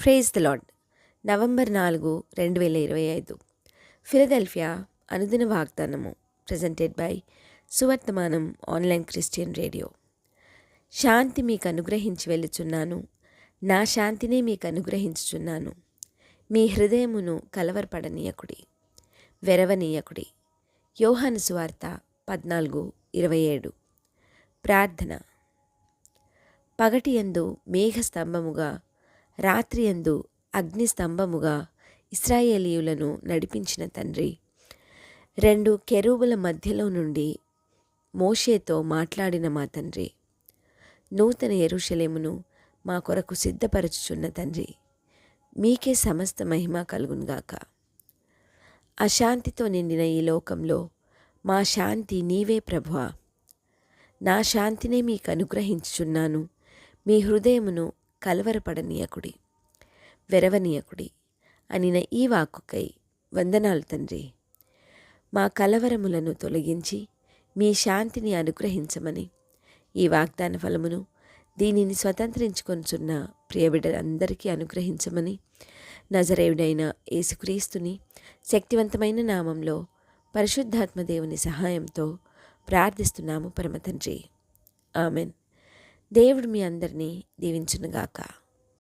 Praise the lord. November 4, 2025. Philadelphia అనుదిన వాగ్దానము. Presented by Suvarthamanam online Christian radio. శాంతి మీకు అనుగ్రహించి వెళ్ళుచున్నాను, నా శాంతినే మీకు అనుగ్రహించుచున్నాను. మీ హృదయమును కలవరపడనీయకుడి, వెరవనీయకుడి. యోహాను సువార్త 14:27. ప్రార్థన. పగటియందు మేఘస్తంభముగా, రాత్రియందు అగ్నిస్తంభముగా ఇశ్రాయేలీయులను నడిపించిన తండ్రి, 2 కెరూబుల మధ్యలో నుండి మోషేతో మాట్లాడిన మా తండ్రి, నూతన యెరూషలేమును మా కొరకు సిద్ధపరచుచున్న తండ్రి, మీకే సమస్త మహిమ కలుగునుగాక. అశాంతితో నిండిన ఈ లోకంలో మా శాంతి నీవే ప్రభువా. నా శాంతినే మీకు అనుగ్రహించుచున్నాను. మీ హృదయమును కలవరపడనీయకుడి, వెరవనీయకుడి అనిన ఈ వాక్కుకై వందనాలు తండ్రి. మా కలవరములను తొలగించి మీ శాంతిని అనుగ్రహించమని, ఈ వాగ్దాన ఫలమును దీనిని స్వతంత్రించుకొనుచున్న ప్రియబిడ్డలందరికీ అనుగ్రహించమని, నజరేయుడైన యేసుక్రీస్తుని శక్తివంతమైన నామంలో పరిశుద్ధాత్మ దేవుని సహాయంతో ప్రార్థిస్తున్నాము పరమ తండ్రి. ఆమెన్. దేవుడు మీ అందరినీ దీవించునుగాక.